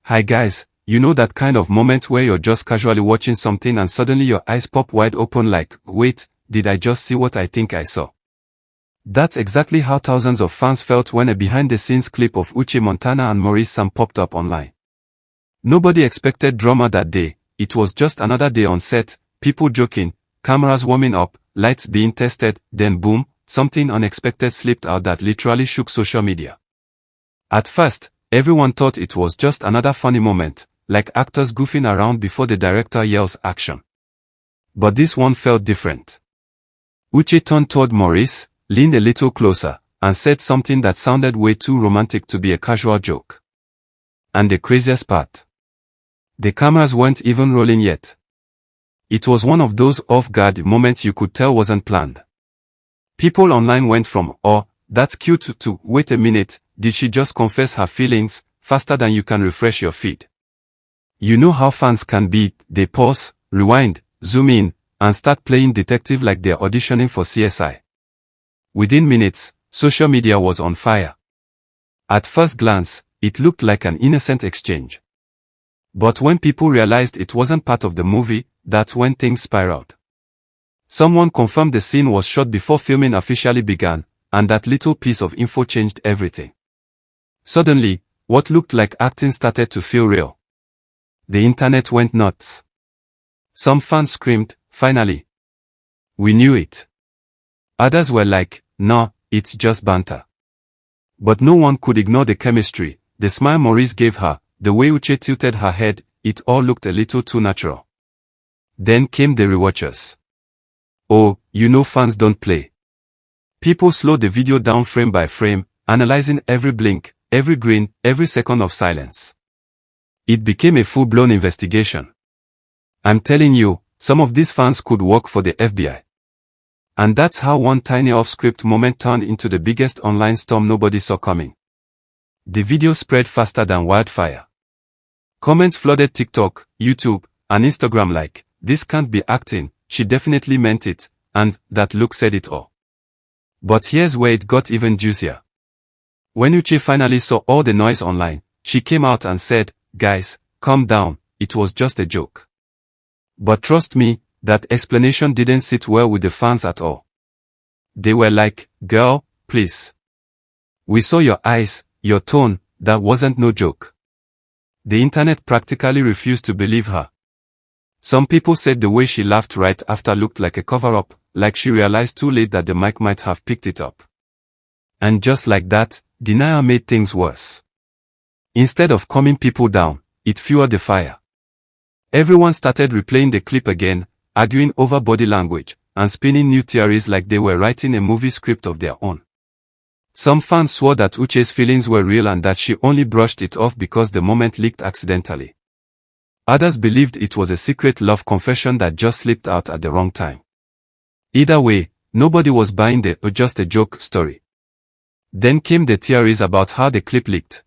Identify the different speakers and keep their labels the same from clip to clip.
Speaker 1: Hi guys, you know that kind of moment where you're just casually watching something and suddenly your eyes pop wide open like, wait, did I just see what I think I saw? That's exactly how thousands of fans felt when a behind-the-scenes clip of Uche Montana and Maurice popped up online. Nobody expected drama that day. It was just another day on set, people joking, cameras warming up, lights being tested, then boom, something unexpected slipped out that literally shook social media. At first, everyone thought it was just another funny moment, like actors goofing around before the director yells action. But this one felt different. Uche turned toward Maurice, leaned a little closer, and said something that sounded way too romantic to be a casual joke. And the craziest part, the cameras weren't even rolling yet. It was one of those off-guard moments you could tell wasn't planned. People online went from, "Oh, that's cute," to, "Wait a minute, did she just confess her feelings?" faster than you can refresh your feed. You know how fans can be, they pause, rewind, zoom in, and start playing detective like they're auditioning for CSI. Within minutes, social media was on fire. At first glance, it looked like an innocent exchange. But when people realized it wasn't part of the movie, that's when things spiraled. Someone confirmed the scene was shot before filming officially began, and that little piece of info changed everything. Suddenly, what looked like acting started to feel real. The internet went nuts. Some fans screamed, "Finally! We knew it." Others were like, "No, it's just banter." But no one could ignore the chemistry, the smile Maurice gave her, the way Uche tilted her head, it all looked a little too natural. Then came the rewatchers. Oh, you know fans don't play. People slowed the video down frame by frame, analyzing every blink, every grin, every second of silence. It became a full-blown investigation. I'm telling you, some of these fans could work for the FBI. And that's how one tiny off-script moment turned into the biggest online storm nobody saw coming. The video spread faster than wildfire. Comments flooded TikTok, YouTube, and Instagram like, "This can't be acting, she definitely meant it," and "That look said it all." But here's where it got even juicier. When Uche finally saw all the noise online, she came out and said, "Guys, calm down, it was just a joke." But trust me, that explanation didn't sit well with the fans at all. They were like, "Girl, please. We saw your eyes, your tone, that wasn't no joke." The internet practically refused to believe her. Some people said the way she laughed right after looked like a cover-up, like she realized too late that the mic might have picked it up. And just like that, denial made things worse. Instead of calming people down, it fueled the fire. Everyone started replaying the clip again, arguing over body language, and spinning new theories like they were writing a movie script of their own. Some fans swore that Uche's feelings were real and that she only brushed it off because the moment leaked accidentally. Others believed it was a secret love confession that just slipped out at the wrong time. Either way, nobody was buying the "just a joke" story. Then came the theories about how the clip leaked.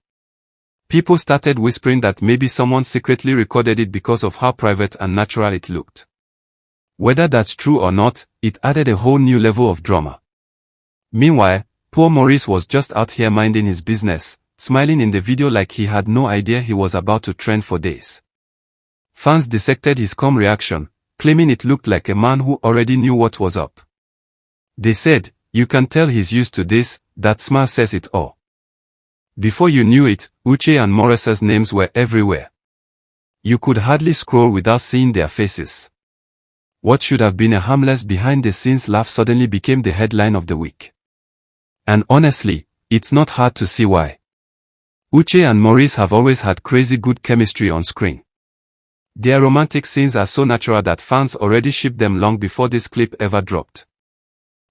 Speaker 1: People started whispering that maybe someone secretly recorded it because of how private and natural it looked. Whether that's true or not, it added a whole new level of drama. Meanwhile, poor Maurice was just out here minding his business, smiling in the video like he had no idea he was about to trend for days. Fans dissected his calm reaction, claiming it looked like a man who already knew what was up. They said, "You can tell he's used to this, that smile says it all." Before you knew it, Uche and Maurice's names were everywhere. You could hardly scroll without seeing their faces. What should have been a harmless behind-the-scenes laugh suddenly became the headline of the week. And honestly, it's not hard to see why. Uche and Maurice have always had crazy good chemistry on screen. Their romantic scenes are so natural that fans already shipped them long before this clip ever dropped.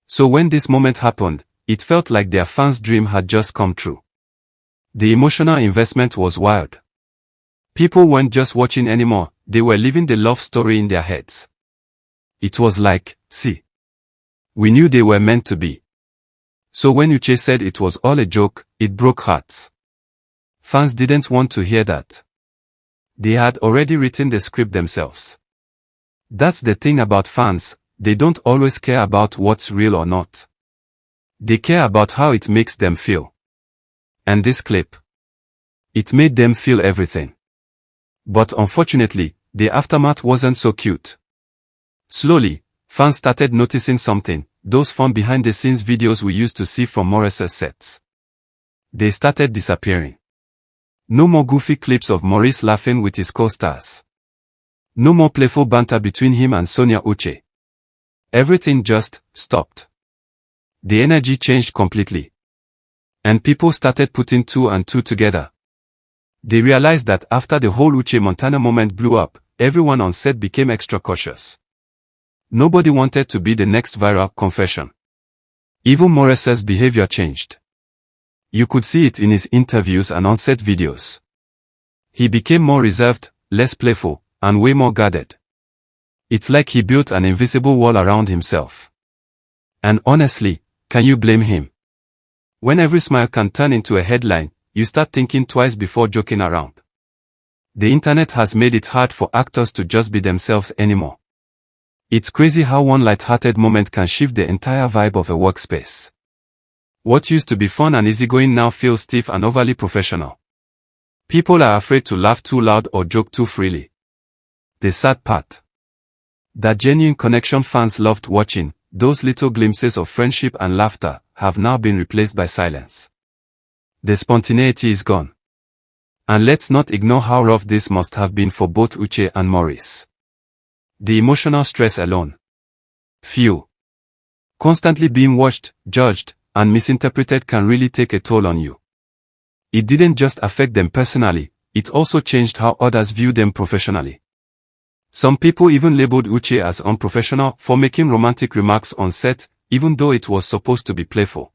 Speaker 1: So when this moment happened, it felt like their fans' dream had just come true. The emotional investment was wild. People weren't just watching anymore, they were living the love story in their heads. It was like, "See. We knew they were meant to be." So when Uche said it was all a joke, it broke hearts. Fans didn't want to hear that. They had already written the script themselves. That's the thing about fans, they don't always care about what's real or not. They care about how it makes them feel. And this clip, it made them feel everything. But unfortunately, the aftermath wasn't so cute. Slowly, fans started noticing something, those fun behind-the-scenes videos we used to see from Maurice's sets. They started disappearing. No more goofy clips of Maurice laughing with his co-stars. No more playful banter between him and Sonia Uche. Everything just stopped. The energy changed completely. And people started putting two and two together. They realized that after the whole Uche Montana moment blew up, everyone on set became extra cautious. Nobody wanted to be the next viral confession. Even Maurice's behavior changed. You could see it in his interviews and on-set videos. He became more reserved, less playful, and way more guarded. It's like he built an invisible wall around himself. And honestly, can you blame him? When every smile can turn into a headline, you start thinking twice before joking around. The internet has made it hard for actors to just be themselves anymore. It's crazy how one light-hearted moment can shift the entire vibe of a workspace. What used to be fun and easygoing now feels stiff and overly professional. People are afraid to laugh too loud or joke too freely. The sad part. That genuine connection fans loved watching, those little glimpses of friendship and laughter, have now been replaced by silence. The spontaneity is gone. And let's not ignore how rough this must have been for both Uche and Maurice. The emotional stress alone. Phew. Constantly being watched, judged, and misinterpreted can really take a toll on you. It didn't just affect them personally, it also changed how others view them professionally. Some people even labeled Uche as unprofessional for making romantic remarks on set, even though it was supposed to be playful.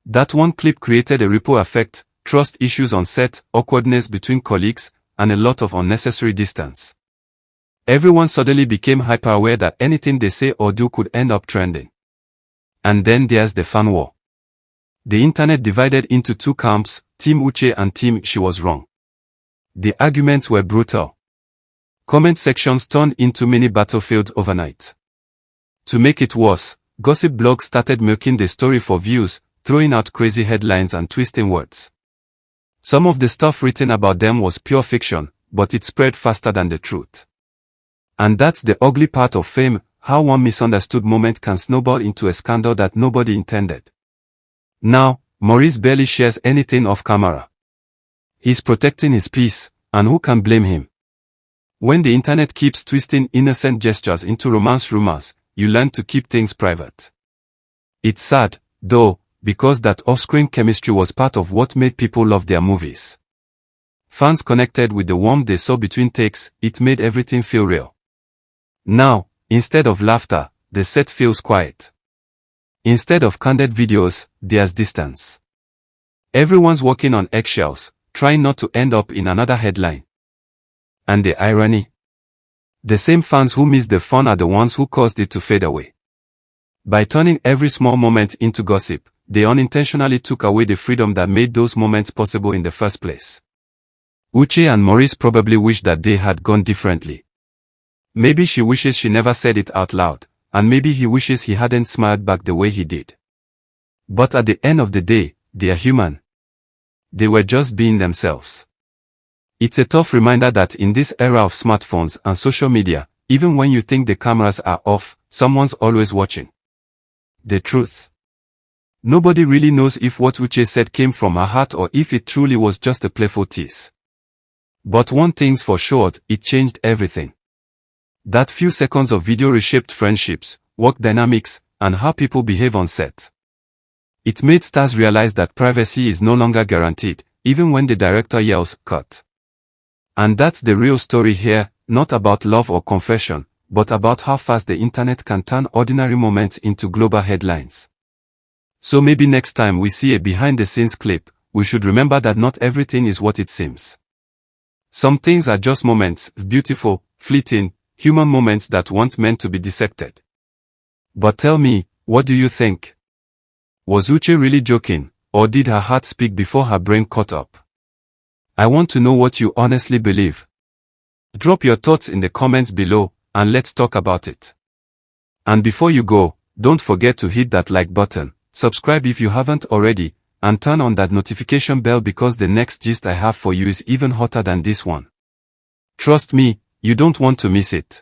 Speaker 1: That one clip created a ripple effect, trust issues on set, awkwardness between colleagues, and a lot of unnecessary distance. Everyone suddenly became hyper-aware that anything they say or do could end up trending. And then there's the fan war. The internet divided into two camps, Team Uche and Team She Was Wrong. The arguments were brutal. Comment sections turned into mini battlefields overnight. To make it worse, gossip blogs started milking the story for views, throwing out crazy headlines and twisting words. Some of the stuff written about them was pure fiction, but it spread faster than the truth. And that's the ugly part of fame, how one misunderstood moment can snowball into a scandal that nobody intended. Now, Maurice barely shares anything off camera. He's protecting his peace, and who can blame him? When the internet keeps twisting innocent gestures into romance rumors, you learn to keep things private. It's sad, though, because that off-screen chemistry was part of what made people love their movies. Fans connected with the warmth they saw between takes, it made everything feel real. Now, instead of laughter, the set feels quiet. Instead of candid videos, there's distance. Everyone's walking on eggshells, trying not to end up in another headline. And the irony? The same fans who missed the fun are the ones who caused it to fade away. By turning every small moment into gossip, they unintentionally took away the freedom that made those moments possible in the first place. Uche and Maurice probably wish that they had gone differently. Maybe she wishes she never said it out loud, and maybe he wishes he hadn't smiled back the way he did. But at the end of the day, they are human. They were just being themselves. It's a tough reminder that in this era of smartphones and social media, even when you think the cameras are off, someone's always watching. The truth. Nobody really knows if what Uche said came from her heart or if it truly was just a playful tease. But one thing's for sure, it changed everything. That few seconds of video reshaped friendships, work dynamics, and how people behave on set. It made stars realize that privacy is no longer guaranteed, even when the director yells, "Cut." And that's the real story here, not about love or confession, but about how fast the internet can turn ordinary moments into global headlines. So maybe next time we see a behind-the-scenes clip, we should remember that not everything is what it seems. Some things are just moments, beautiful, fleeting, human moments that weren't meant to be dissected. But tell me, what do you think? Was Uche really joking, or did her heart speak before her brain caught up? I want to know what you honestly believe. Drop your thoughts in the comments below, and let's talk about it. And before you go, don't forget to hit that like button, subscribe if you haven't already, and turn on that notification bell because the next gist I have for you is even hotter than this one. Trust me, you don't want to miss it.